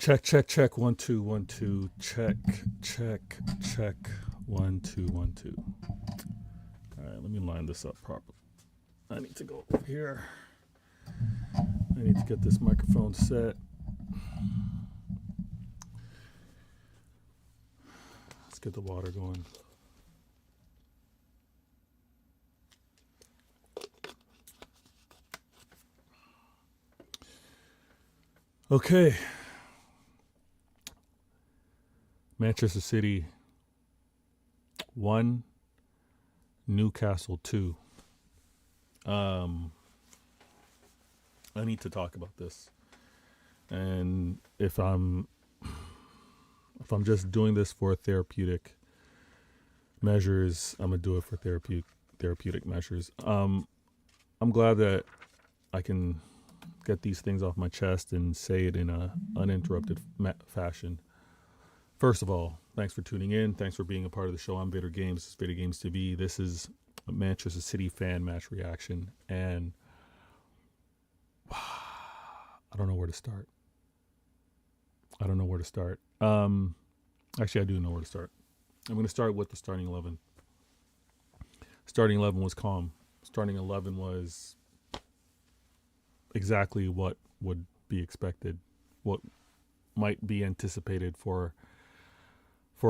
Check, check, check. 1 2 1 2. Check, check, check. 1 2 1 2. All right, let me line this up properly. I need to go over here. I need to get this microphone set. Let's get the water going. Okay. Manchester City 1, Newcastle 2. I need to talk about this. And if I'm just doing this for therapeutic measures, I'm gonna do it for therapeutic measures. I'm glad that I can get these things off my chest and say it in a uninterrupted fashion. First of all, thanks for tuning in. Thanks for being a part of the show. I'm Vator Games. This is Vator Games TV. This is a Manchester City fan match reaction, and I don't know where to start. Actually, I do know where to start. I'm going to start with the starting 11. Starting 11 was calm. Starting 11 was exactly what would be expected, what might be anticipated for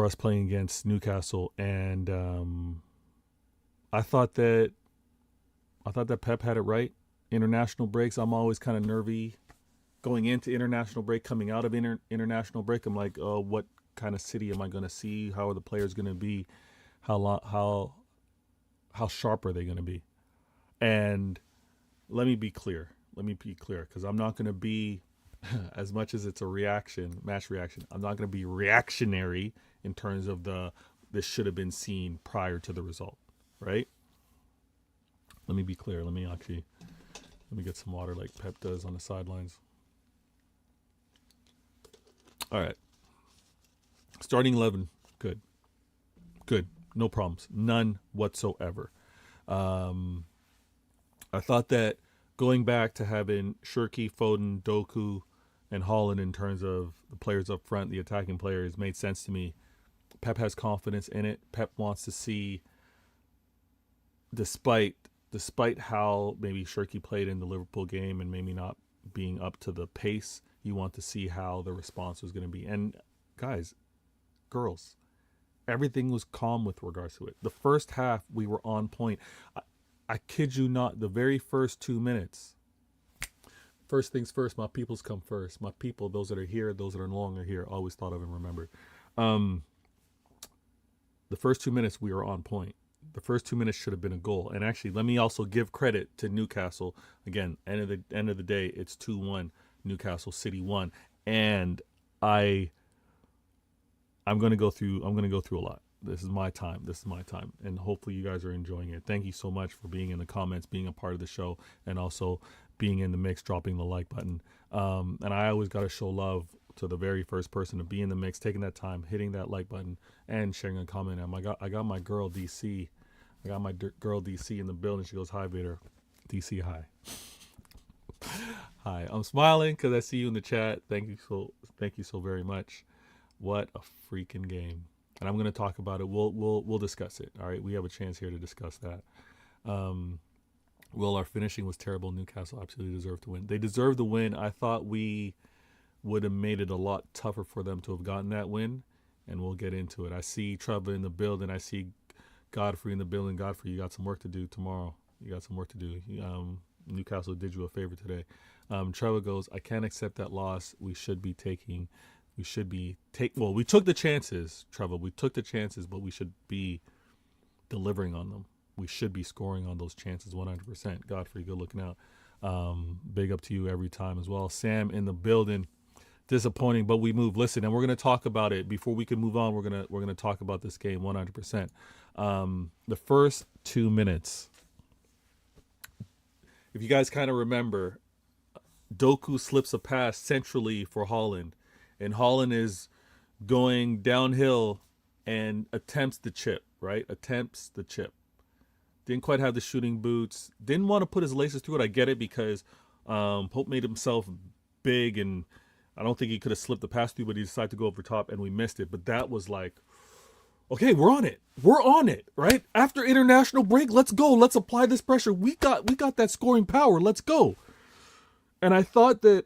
us playing against Newcastle. And I thought that Pep had it right. International breaks, I'm always kind of nervy going into international break, coming out of international break. I'm like, oh, what kind of City am I going to see? How are the players going to be? How sharp are they going to be? And let me be clear, because I'm not going to be, as much as it's a match reaction, I'm not going to be reactionary in terms of this should have been seen prior to the result, right? Let me be clear. Let me get some water like Pep does on the sidelines. All right. Starting 11, good. No problems. None whatsoever. I thought that going back to having Shirky, Foden, Doku, and Haaland in terms of the players up front, the attacking players, made sense to me. Pep has confidence in it. Pep wants to see, despite how maybe Shirky played in the Liverpool game and maybe not being up to the pace, you want to see how the response was going to be. And guys, girls, everything was calm with regards to it. The first half, we were on point. I kid you not, the very first 2 minutes. First things first, my peoples come first. My people, those that are here, those that are no longer here, always thought of and remembered. The first 2 minutes, we were on point. The first 2 minutes should have been a goal. And actually, let me also give credit to Newcastle. Again, end of the day, it's 2-1. Newcastle City won. And I'm going to go through a lot. This is my time. And hopefully you guys are enjoying it. Thank you so much for being in the comments, being a part of the show, and also being in the mix, dropping the like button. And I always got to show love to the very first person to be in the mix, taking that time, hitting that like button, and sharing a comment. I got my girl DC. I got my girl DC in the building. She goes, "Hi, Vader." DC, hi. Hi. I'm smiling because I see you in the chat. Thank you so very much. What a freaking game. And I'm going to talk about it. We'll discuss it. All right. We have a chance here to discuss that. Well, our finishing was terrible. Newcastle absolutely deserved to win. They deserved the win. I thought we would have made it a lot tougher for them to have gotten that win. And we'll get into it. I see Trevor in the building. I see Godfrey in the building. Godfrey, you got some work to do tomorrow. Newcastle did you a favor today. Trevor goes, I can't accept that loss. We took the chances, Trevor. We took the chances, but we should be delivering on them. We should be scoring on those chances 100%. Godfrey, good looking out. Big up to you every time as well. Sam in the building. Disappointing, but we move. Listen, and we're going to talk about it. Before we can move on, we're going to talk about this game 100%. The first 2 minutes, if you guys kind of remember, Doku slips a pass centrally for Haaland, and Haaland is going downhill and attempts the chip. Didn't quite have the shooting boots. Didn't want to put his laces through it. I get it, because Pope made himself big and I don't think he could have slipped the pass through, but he decided to go over top and we missed it. But that was like, okay, we're on it. We're on it, right? After international break, let's go. Let's apply this pressure. We got that scoring power. Let's go. And I thought that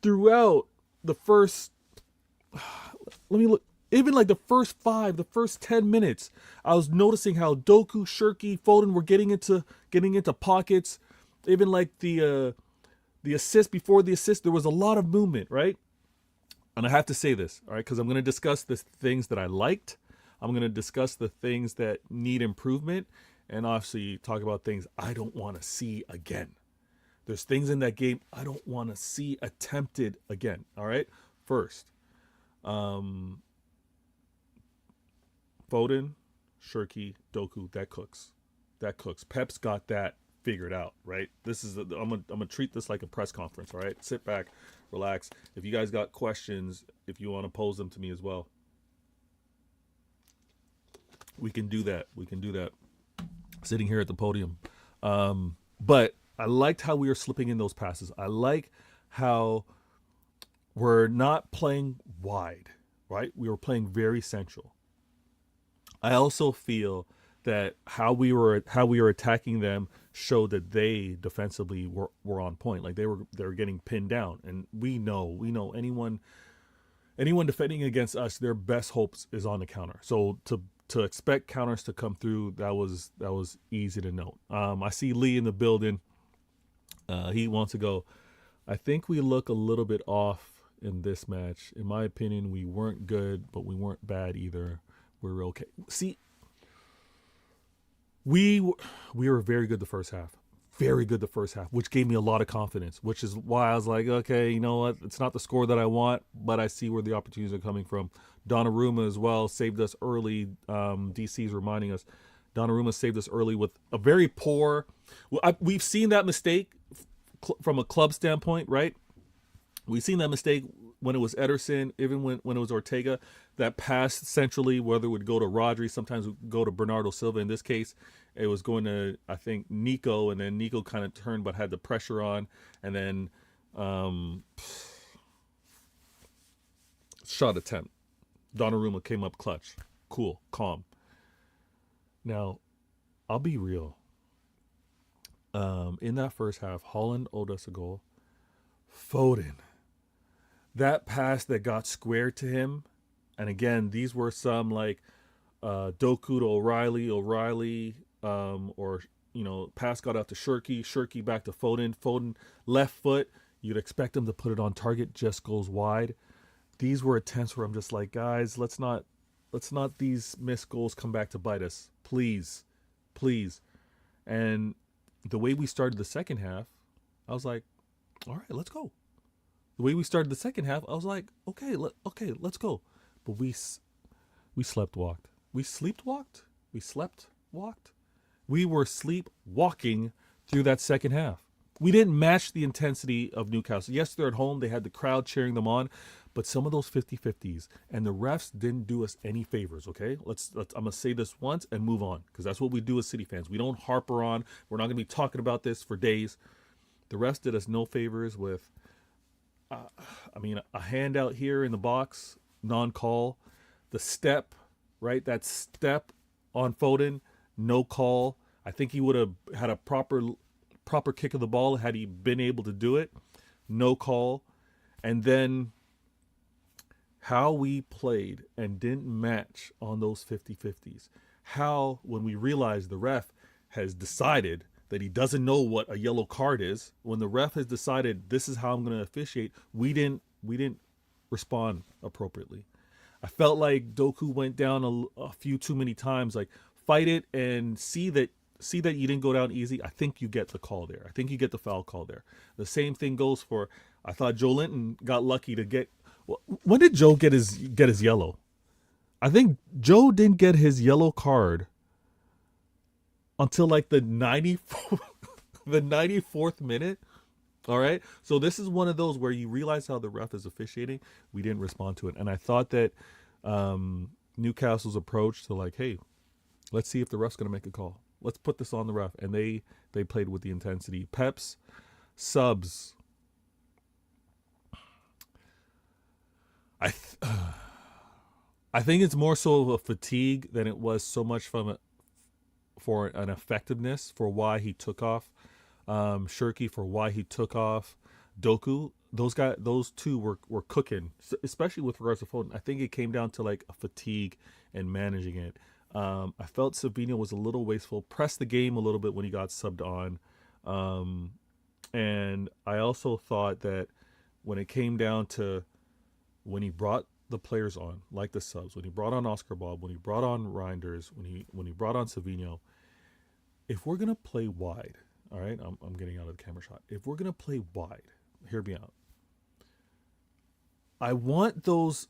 throughout the first, let me look, even like the first 10 minutes, I was noticing how Doku, Shirky, Foden were getting into pockets. Even like the assist, before the assist, there was a lot of movement, right? And I have to say this, all right, because I'm going to discuss the things that I liked. I'm going to discuss the things that need improvement, and obviously talk about things I don't want to see again. There's things in that game I don't want to see attempted again, all right? First, Foden, Shirky, Doku, that cooks. Pep's got that figured out, right? I'm gonna treat this like a press conference, all right? Sit back, relax. If you guys got questions, if you want to pose them to me as well, we can do that. Sitting here at the podium. But I liked how we were slipping in those passes. I like how we're not playing wide, right? We were playing very central. I also feel that how we were attacking them showed that they defensively were on point. Like they were getting pinned down, and we know anyone defending against us, their best hopes is on the counter. So to expect counters to come through, that was easy to note. I see Lee in the building. He wants to go. I think we look a little bit off in this match. In my opinion, we weren't good, but we weren't bad either. We're okay. See, we were very good the first half. Very good the first half, which gave me a lot of confidence, which is why I was like, okay, you know what? It's not the score that I want, but I see where the opportunities are coming from. Donnarumma as well saved us early. DC's reminding us. Donnarumma saved us early with a very poor... we've seen that mistake from a club standpoint, right? We've seen that mistake when it was Ederson, even when it was Ortega, that pass centrally, whether it would go to Rodri, sometimes it would go to Bernardo Silva. In this case, it was going to, I think, Nico, and then Nico kind of turned but had the pressure on, and then shot attempt. Donnarumma came up clutch. Cool, calm. Now, I'll be real. In that first half, Holland owed us a goal. Foden. That pass that got squared to him, and again, these were some like Doku to O'Reilly, or pass got out to Shirky back to Foden left foot. You'd expect him to put it on target, just goes wide. These were attempts where I'm just like, guys, let's not these missed goals come back to bite us, please. And the way we started the second half, I was like, all right, let's go. The way we started the second half, I was like, okay, let's go. But we sleepwalked. We were sleepwalking through that second half. We didn't match the intensity of Newcastle. Yes, they're at home. They had the crowd cheering them on. But some of those 50-50s, and the refs didn't do us any favors, okay? Let's I'm going to say this once and move on, because that's what we do as City fans. We don't harper on. We're not going to be talking about this for days. The refs did us no favors with, a handout here in the box, non-call. The step, right? That step on Foden, no call. I think he would have had a proper kick of the ball had he been able to do it. No call. And then how we played and didn't match on those 50-50s. How, when we realized the ref has decided that he doesn't know what a yellow card is, when the ref has decided this is how I'm going to officiate, we didn't respond appropriately. I felt like Doku went down a few too many times. Like, fight it and see that you didn't go down easy. I think you get the call there. I think you get the foul call there. The same thing goes for, I thought Joe Linton got lucky to get... When did Joe get his yellow? I think Joe didn't get his yellow card until like the 94th minute. All right. So this is one of those where you realize how the ref is officiating. We didn't respond to it. And I thought that Newcastle's approach to like, hey, let's see if the ref's going to make a call. Let's put this on the ref. And they played with the intensity. Pep's subs. I th- I think it's more so of a fatigue than it was so much for an effectiveness for why he took off Shirky, for why he took off Doku. Those two were cooking, especially with regards to Foden. I think it came down to like a fatigue and managing it. I felt Savino was a little wasteful, pressed the game a little bit when he got subbed on, um, and I also thought that when it came down to when he brought the players on, like the subs, when he brought on Oscar Bob, when he brought on Reinders, when he brought on Savino, if we're gonna play wide, all right, I'm getting out of the camera shot. If we're gonna play wide, hear me out. I want those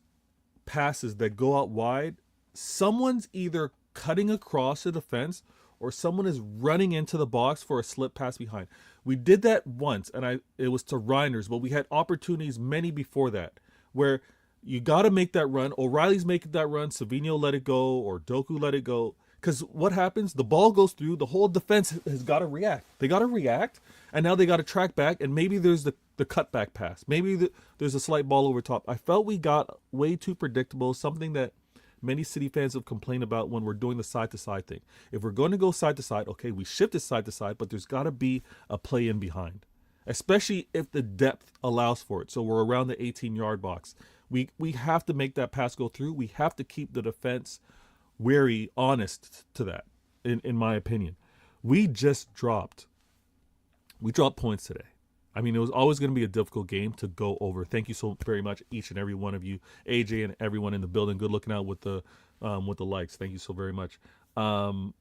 passes that go out wide. Someone's either cutting across the defense or someone is running into the box for a slip pass behind. We did that once, and it was to Reinders, but we had opportunities many before that where you got to make that run. O'Reilly's making that run. Savino let it go, or Doku let it go. Because what happens? The ball goes through. The whole defense has got to react. They got to react, and now they got to track back. And maybe there's the cutback pass. Maybe there's a slight ball over top. I felt we got way too predictable. Something that many City fans have complained about when we're doing the side to side thing. If we're going to go side to side, okay, we shift it side to side, but there's got to be a play in behind, especially if the depth allows for it. So we're around the 18-yard box. We have to make that pass go through. We have to keep the defense wary, honest to that, in my opinion. We dropped points today. I mean, it was always going to be a difficult game to go over. Thank you so very much, each and every one of you, AJ and everyone in the building. Good looking out with the likes. Thank you so very much. Again,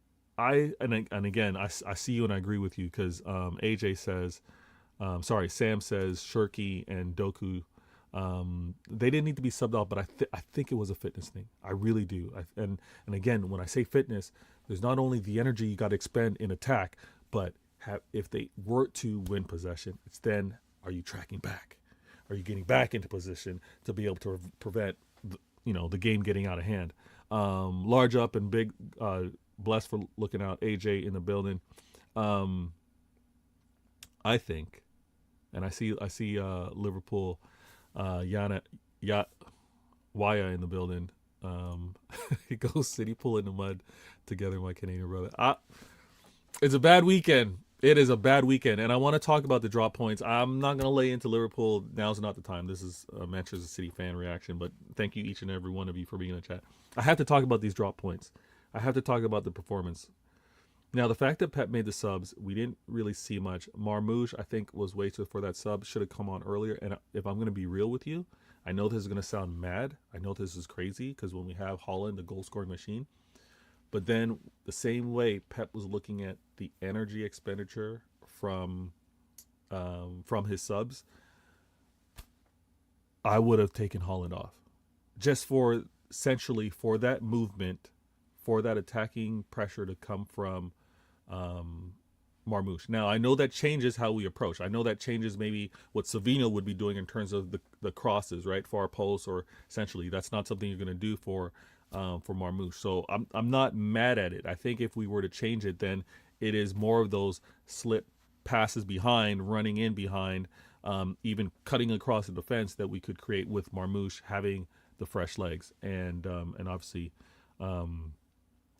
I see you and I agree with you because AJ says, Sam says Shirky and Doku. They didn't need to be subbed out, but I think it was a fitness thing. I really do. And again, when I say fitness, there's not only the energy you got to expend in attack, but if they were to win possession, it's then, are you tracking back? Are you getting back into position to be able to prevent the game getting out of hand? Large up and big, blessed for looking out, AJ in the building. I think, and I see Liverpool. Waya in the building. Go City pulling the mud together, my Canadian brother. It's a bad weekend. It is a bad weekend, and I want to talk about the drop points. I'm not going to lay into Liverpool. Now's not the time. This is a Manchester City fan reaction, but thank you each and every one of you for being in the chat. I have to talk about these drop points. I have to talk about the performance. Now, the fact that Pep made the subs, we didn't really see much. Marmoush, I think, was wasted for that sub. Should have come on earlier. And if I'm going to be real with you, I know this is going to sound mad. I know this is crazy because when we have Holland, the goal-scoring machine. But then the same way Pep was looking at the energy expenditure from his subs, I would have taken Holland off. Just for, essentially, for that movement, for that attacking pressure to come from Marmoush. Now, I know that changes how we approach. I know that changes maybe what Savino would be doing in terms of the crosses, right? Far post, or essentially that's not something you're going to do for Marmoush. So I'm not mad at it. I think if we were to change it, then it is more of those slip passes behind, running in behind, even cutting across the defense that we could create with Marmoush having the fresh legs and obviously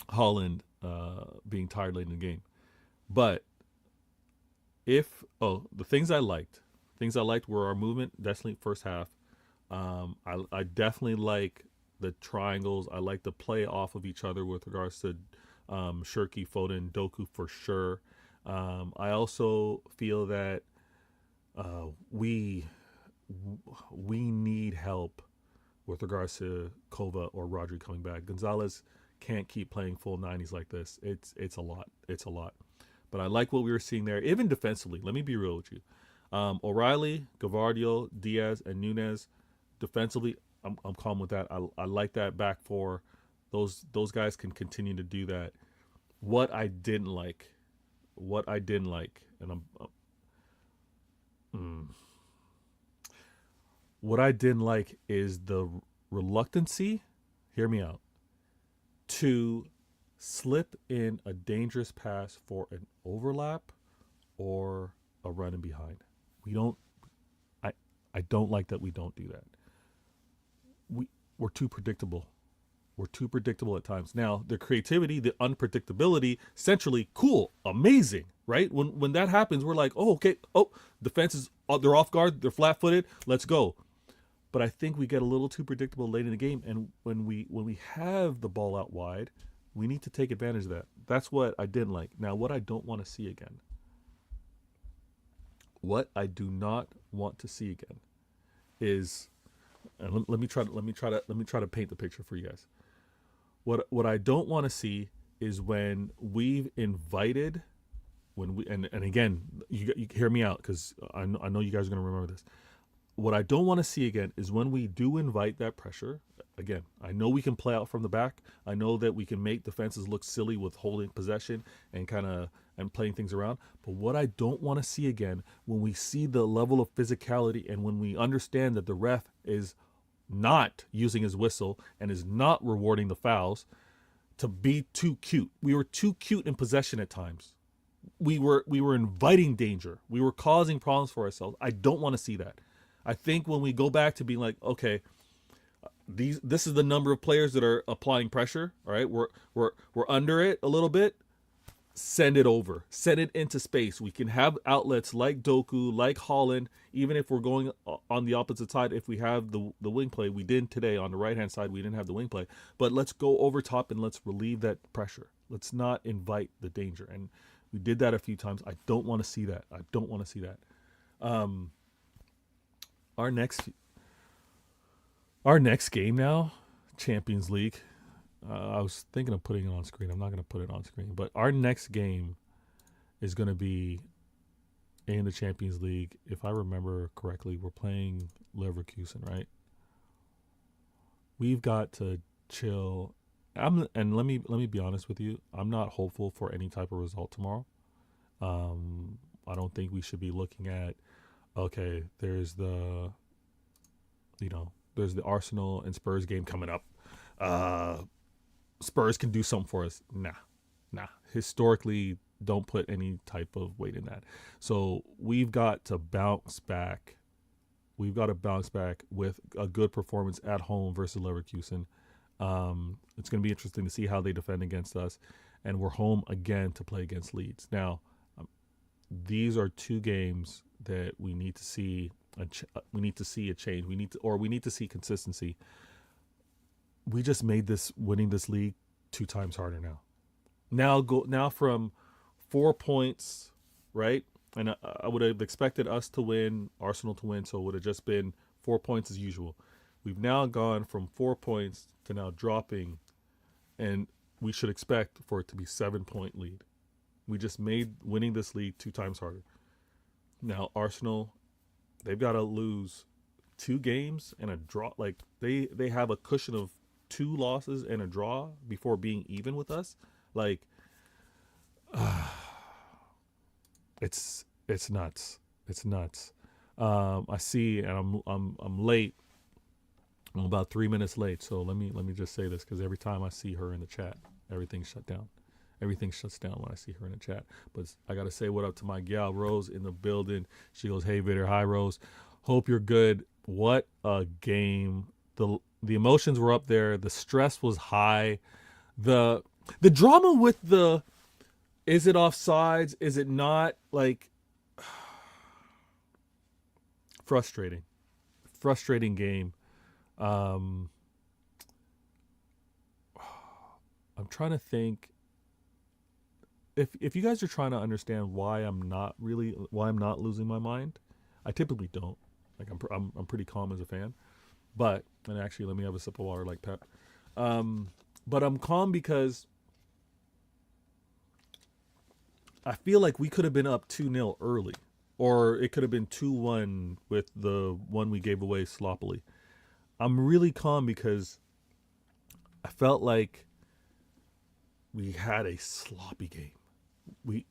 Holland being tired late in the game. But the things I liked were our movement, definitely first half. I definitely like the triangles. I like the play off of each other with regards to Shirky, Foden, Doku for sure. I also feel that we need help with regards to Kova or Rodri coming back. Gonzalez can't keep playing full 90s like this. It's a lot. It's a lot. But I like what we were seeing there, even defensively. Let me be real with you. O'Reilly, Gavardio, Diaz, and Nunez, defensively, I'm calm with that. I like that back four. Those guys can continue to do that. What I didn't like, and what I didn't like is the reluctancy, hear me out, to slip in a dangerous pass for an overlap or a run in behind. I don't like that we don't do that. we we're too predictable. We're too predictable at times. Now, the creativity, the unpredictability, centrally, cool, amazing, right? When that happens, we're like, oh, okay, oh, defense is they're off guard, they're flat-footed, let's go. But I think we get a little too predictable late in the game, and when we have the ball out wide, we need to take advantage of that. That's what I didn't like. Now, what I don't want to see again, what I do not want to see again, is, and let me try to paint the picture for you guys. What I don't want to see is when we've invited, when we and again, you hear me out, because I know you guys are going to remember this. What I don't want to see again is when we do invite that pressure. Again, I know we can play out from the back. I know that we can make defenses look silly with holding possession and playing things around. But what I don't want to see again, when we see the level of physicality and when we understand that the ref is not using his whistle and is not rewarding the fouls, to be too cute. We were too cute in possession at times. We were inviting danger. We were causing problems for ourselves. I don't want to see that. I think when we go back to being like, okay, this is the number of players that are applying pressure, all right? We're under it a little bit. Send it over. Send it into space. We can have outlets like Doku, like Holland, even if we're going on the opposite side. If we have the wing play, we didn't today on the right-hand side. We didn't have the wing play. But let's go over top and let's relieve that pressure. Let's not invite the danger. And we did that a few times. I don't want to see that. I don't want to see that. Our next game now, Champions League. I was thinking of putting it on screen. I'm not going to put it on screen. But our next game is going to be in the Champions League. If I remember correctly, we're playing Leverkusen, right? We've got to chill. And let me be honest with you. I'm not hopeful for any type of result tomorrow. I don't think we should be looking at, okay, there's the Arsenal and Spurs game coming up. Spurs can do something for us. Nah. Historically, don't put any type of weight in that. So we've got to bounce back. We've got to bounce back with a good performance at home versus Leverkusen. It's going to be interesting to see how they defend against us. And we're home again to play against Leeds. Now, these are two games that we need to see. We need to see a change. We need to see consistency. We just made winning this league 2 times harder now. Now from 4 points, right? And I would have expected us to win, Arsenal to win, so it would have just been 4 points as usual. We've now gone from 4 points to now dropping, and we should expect for it to be 7-point lead. We just made winning this league 2 times harder. Now Arsenal, they've got to lose 2 games and a draw. Like they have a cushion of 2 losses and a draw before being even with us. Like, it's nuts. It's nuts. I see, and I'm late. I'm about 3 minutes late. So let me just say this, because every time I see her in the chat, everything's shut down. Everything shuts down when I see her in the chat. But I got to say what up to my gal, Rose, in the building. She goes, hey, Vator. Hi, Rose. Hope you're good. What a game. The emotions were up there. The stress was high. The drama with is it offsides? Is it not? Like, frustrating game. I'm trying to think. If you guys are trying to understand why I'm not losing my mind, I typically don't. Like I'm pretty calm as a fan, and actually let me have a sip of water like Pep. But I'm calm because I feel like we could have been up 2-0 early, or it could have been 2-1 with the one we gave away sloppily. I'm really calm because I felt like we had a sloppy game. We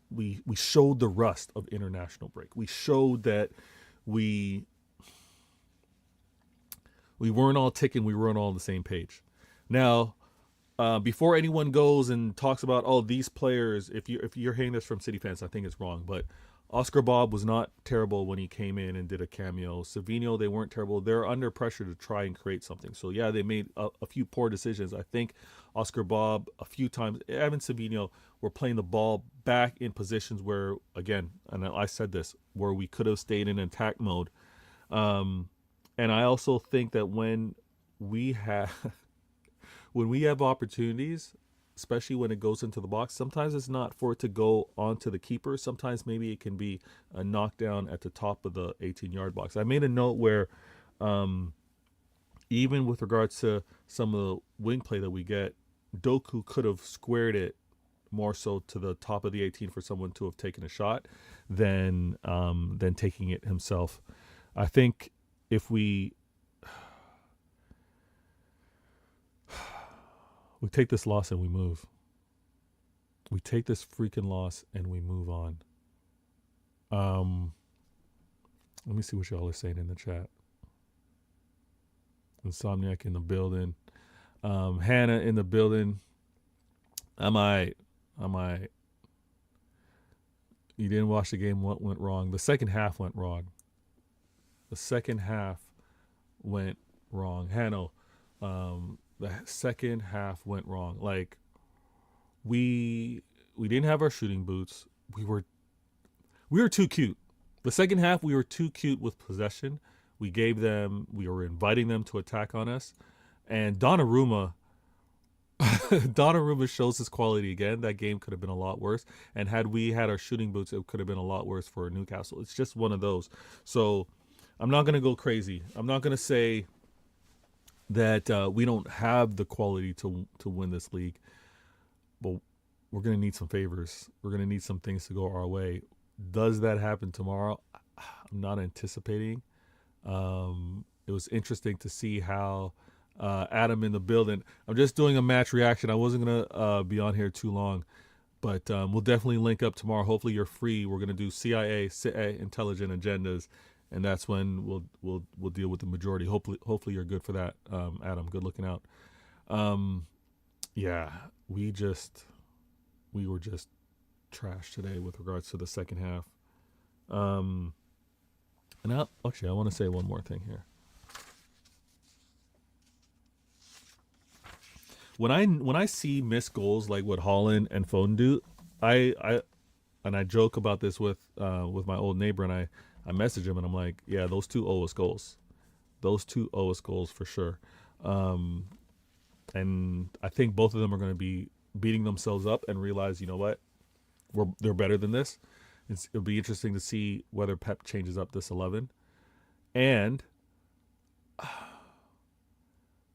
showed the rust of international break. We showed that we weren't all ticking. We weren't all on the same page. Now, before anyone goes and talks about, oh, these players, if you're hearing this from City fans, I think it's wrong. But Oscar Bob was not terrible when he came in and did a cameo. Savino, they weren't terrible. They're under pressure to try and create something. So yeah, they made a few poor decisions. I think Oscar Bob a few times, Evan Savino were playing the ball back in positions where, again, and I said this, where we could have stayed in attack mode. And I also think that we have when we have opportunities, especially when it goes into the box, sometimes it's not for it to go onto the keeper. Sometimes maybe it can be a knockdown at the top of the 18-yard box. I made a note where even with regards to some of the wing play that we get, Doku could have squared it more so to the top of the 18 for someone to have taken a shot than taking it himself. I think if we take this loss and we move. We take this freaking loss and we move on. Let me see what y'all are saying in the chat. Insomniac in the building. Hannah in the building. Am I? You didn't watch the game. What went wrong? The second half went wrong. Hannah, the second half went wrong. Like we didn't have our shooting boots. We were too cute. The second half we were too cute with possession. We were inviting them to attack on us. And Donnarumma shows his quality again. That game could have been a lot worse. And had we had our shooting boots, it could have been a lot worse for Newcastle. It's just one of those. So I'm not going to go crazy. I'm not going to say that we don't have the quality to win this league, but we're going to need some favors. We're going to need some things to go our way. Does that happen tomorrow? I'm not anticipating. It was interesting to see how Adam in the building. I'm just doing a match reaction. I wasn't going to be on here too long, but we'll definitely link up tomorrow. Hopefully you're free. We're going to do CIA intelligent agendas. And that's when we'll deal with the majority. Hopefully you're good for that, Adam. Good looking out. Yeah, we were just trash today with regards to the second half. And I want to say one more thing here. When I see missed goals like what Holland and Foden do, I joke about this with my old neighbor, and I message him and I'm like, yeah, those two owe us goals. Those two owe us goals for sure. And I think both of them are going to be beating themselves up and realize, you know what, they're better than this. It'll be interesting to see whether Pep changes up this 11. And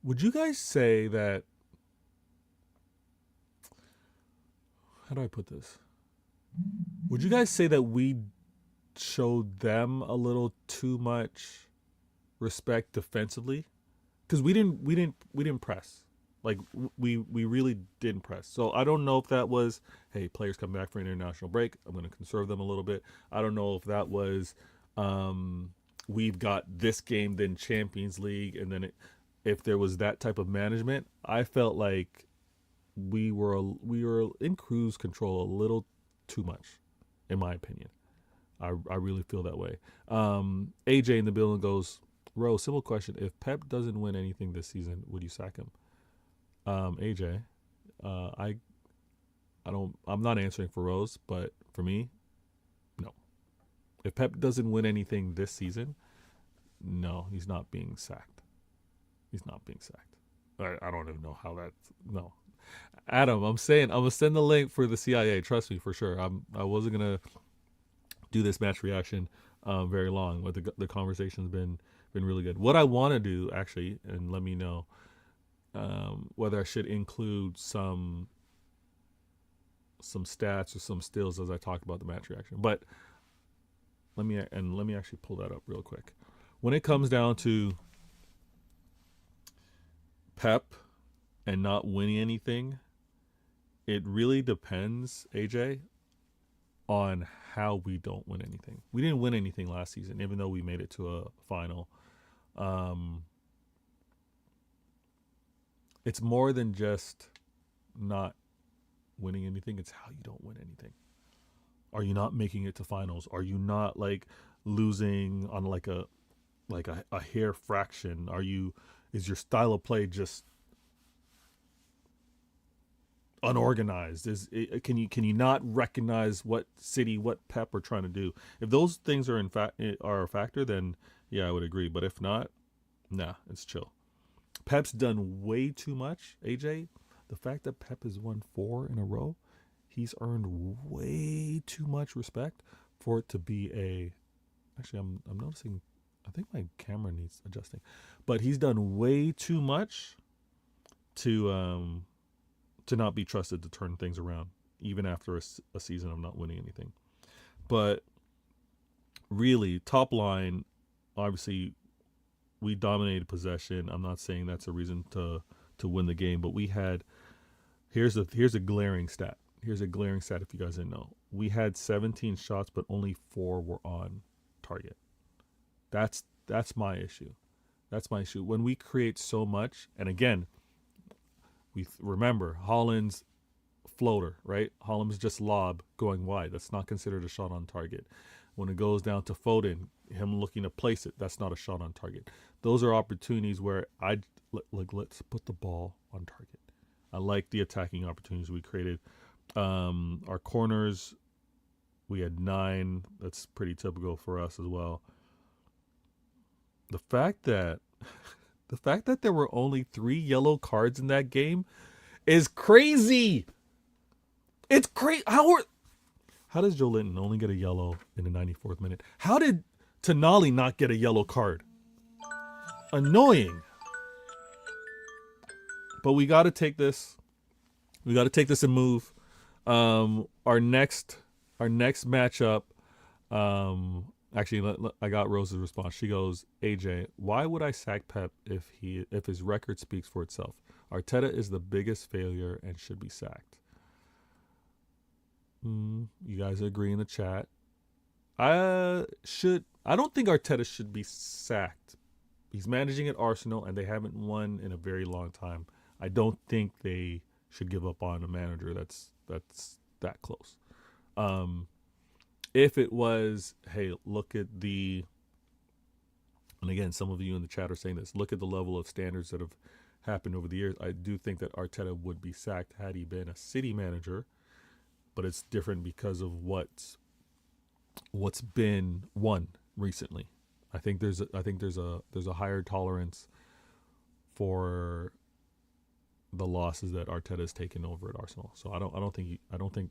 would you guys say that, how do I put this? Would you guys say that we showed them a little too much respect defensively? Because we didn't press. Like we really didn't press. So I don't know if that was, hey, players come back for an international break, I'm going to conserve them a little bit. I don't know if that was we've got this game then Champions League, and then if there was that type of management. I felt like we were in cruise control a little too much, in my opinion. I really feel that way. AJ in the building goes, Rose, simple question. If Pep doesn't win anything this season, would you sack him? AJ, I'm not answering for Rose, but for me, no. If Pep doesn't win anything this season, no, he's not being sacked. He's not being sacked. I don't even know how that's, no. Adam, I'm gonna send the link for the CIA. Trust me, for sure. I wasn't gonna do this match reaction very long, but the conversation's been really good. What I want to do, actually, and let me know whether I should include some stats or some stills as I talk about the match reaction. But let me actually pull that up real quick. When it comes down to Pep and not winning anything, it really depends, AJ, on how we don't win anything. We didn't win anything last season, even though we made it to a final. It's more than just not winning anything. It's how you don't win anything. Are you not making it to finals? Are you not like losing on like a hair fraction? Is your style of play just unorganized? Can you not recognize what City, what Pep are trying to do? If those things are in fact are a factor, then yeah, I would agree. But if not, nah, it's chill. Pep's done way too much. AJ, the fact that Pep has won 4 in a row, he's earned way too much respect for it to be a. Actually, I'm noticing. I think my camera needs adjusting, but he's done way too much to not be trusted to turn things around, even after a season of not winning anything. But really, top line, obviously, we dominated possession. I'm not saying that's a reason to win the game, but we had here's a glaring stat. Here's a glaring stat if you guys didn't know. We had 17 shots, but only 4 were on target. That's my issue. That's my issue. When we create so much, and again, we remember Holland's floater, right? Holland's just lob going wide. That's not considered a shot on target. When it goes down to Foden, him looking to place it, that's not a shot on target. Those are opportunities where let's put the ball on target. I like the attacking opportunities we created. Our corners, we had 9. That's pretty typical for us as well. The fact that there were only 3 yellow cards in that game is crazy. It's crazy. How does Joe Linton only get a yellow in the 94th minute? How did Tonali not get a yellow card? Annoying. But we got to take this. We got to take this and move. Our next matchup. Actually, I got Rose's response. She goes, AJ, why would I sack Pep if his record speaks for itself? Arteta is the biggest failure and should be sacked. You guys agree in the chat. I don't think Arteta should be sacked. He's managing at Arsenal and they haven't won in a very long time. I don't think they should give up on a manager that's that close. If it was, hey, look at and again, some of you in the chat are saying this, look at the level of standards that have happened over the years. I do think that Arteta would be sacked had he been a City manager, but it's different because of what's been won recently. I think there's a higher tolerance for the losses that Arteta has taken over at Arsenal. So I don't think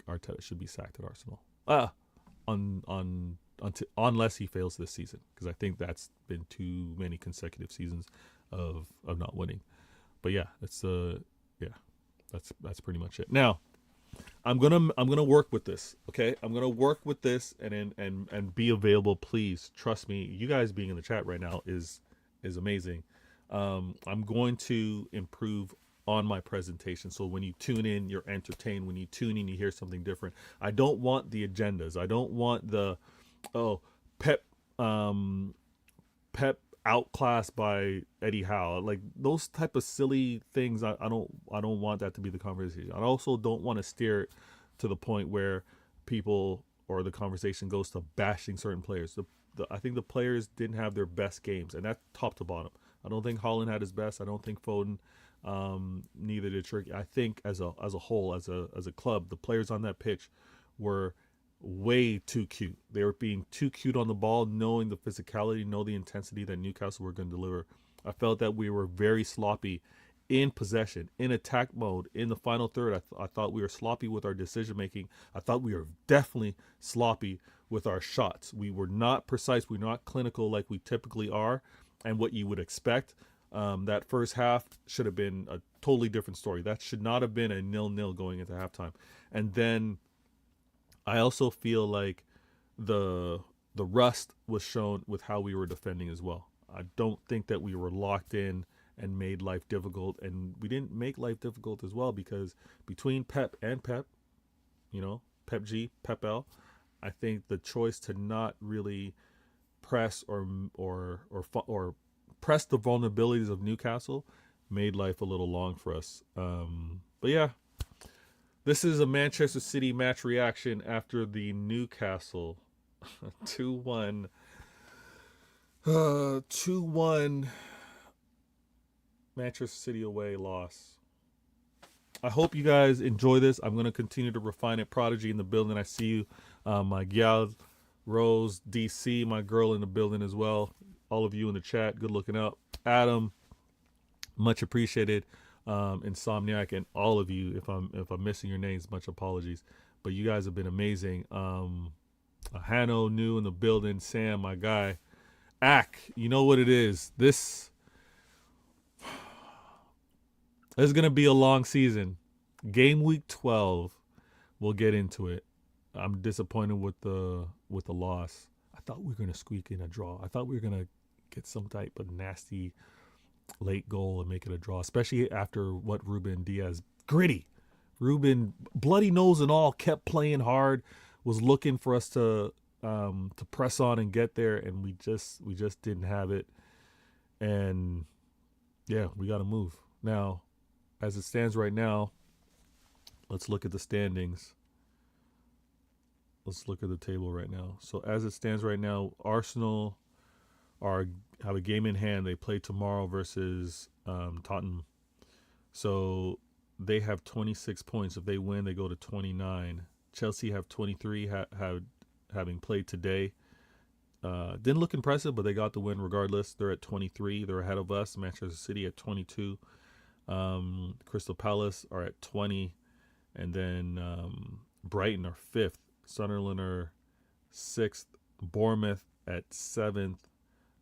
Arteta should be sacked at Arsenal. Unless he fails this season, because I think that's been too many consecutive seasons of not winning. But yeah, that's pretty much it. Now, I'm gonna work with this. Okay, I'm gonna work with this and be available. Please trust me. You guys being in the chat right now is amazing. I'm going to improve on my presentation, so when you tune in, you're entertained. When you tune in, you hear something different. I don't want the agendas. I don't want the Pep outclassed by Eddie Howe, like those type of silly things. I don't want that to be the conversation. I also don't want to steer it to the point where people or the conversation goes to bashing certain players. I think the players didn't have their best games, and that's top to bottom. I don't think Haaland had his best. I don't think Foden. Neither did Turkey. I think as a whole, as a club, the players on that pitch were way too cute. They were being too cute on the ball, knowing the physicality, know the intensity that Newcastle were going to deliver. I felt that we were very sloppy in possession, in attack mode, in the final third. I thought we were sloppy with our decision making. I thought we were definitely sloppy with our shots. We were not precise. We were not clinical like we typically are, and what you would expect. That first half should have been a totally different story. That should not have been a 0-0 going into halftime. And then I also feel like the rust was shown with how we were defending as well. I don't think that we were locked in and made life difficult. And we didn't make life difficult as well, because between Pep and Pep, Pep G, Pep L, I think the choice to not really press or press the vulnerabilities of Newcastle made life a little long for us. But yeah, This is a Manchester City match reaction after the Newcastle 2-1 2-1 Manchester City away loss. I hope you guys enjoy this. I'm going to continue to refine it. Prodigy in the building. I see you. My gal, Rose, DC, my girl in the building as well. All of you in the chat, good looking out. Adam, much appreciated. Insomniac, and all of you. If I'm missing your names, much apologies. But you guys have been amazing. Hanno new in the building. Sam, my guy. Ack, you know what it is. This is gonna be a long season. Game week 12. We'll get into it. I'm disappointed with the loss. I thought we were gonna squeak in a draw. I thought we were gonna get some type of nasty late goal and make it a draw, especially after what Ruben Diaz, gritty Ruben, bloody nose and all, kept playing hard, was looking for us to press on and get there, and we just didn't have it. And yeah, we got to move now. As it stands right now, let's look at the standings. Let's look at the table right now. So as it stands right now, Arsenal have a game in hand. They play tomorrow versus Tottenham. So they have 26 points. If they win, they go to 29. Chelsea have 23, having played today. Didn't look impressive, but they got the win regardless. They're at 23. They're ahead of us. Manchester City at 22. Crystal Palace are at 20. And then Brighton are 5th. Sunderland are 6th. Bournemouth at 7th.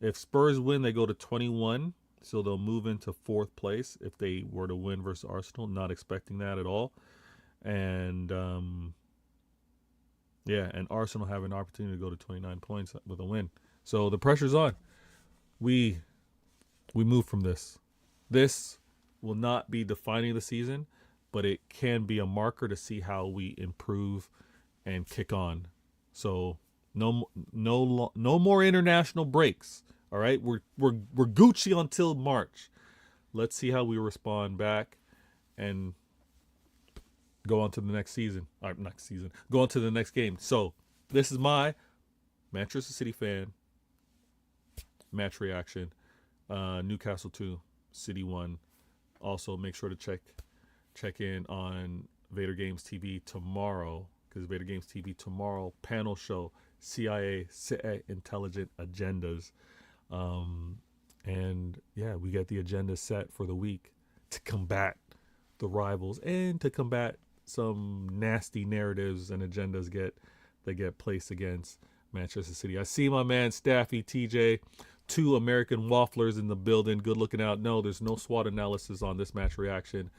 If Spurs win, they go to 21, so they'll move into 4th place if they were to win versus Arsenal. Not expecting that at all. And, and Arsenal have an opportunity to go to 29 points with a win. So the pressure's on. We move from this. This will not be defining the season, but it can be a marker to see how we improve and kick on. So no more international breaks. All right, we're Gucci until March. Let's see how we respond back and go on to the next season. Go on to the next game. So this is my Manchester City fan match reaction. Newcastle 2, City 1. Also, make sure to check in on Vator Games TV tomorrow, because Vator Games TV tomorrow, panel show, CIA Intelligent Agendas. And yeah, we get the agenda set for the week to combat the rivals and to combat some nasty narratives and agendas that get placed against Manchester City. I see my man Staffy TJ, 2 American wafflers in the building. Good looking out. No, there's no SWOT analysis on this match reaction.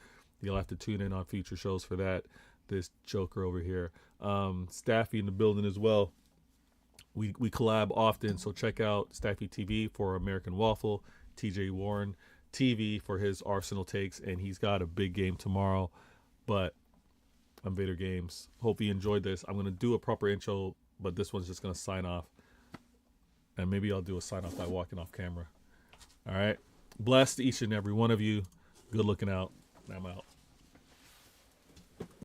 You'll have to tune in on future shows for that. This joker over here. Staffy in the building as well. We collab often, so check out Staffy TV for American Waffle, TJ Warren TV for his Arsenal takes, and he's got a big game tomorrow. But I'm Vader Games. Hope you enjoyed this. I'm going to do a proper intro, but this one's just going to sign off. And maybe I'll do a sign off by walking off camera. All right. Bless to each and every one of you. Good looking out. I'm out.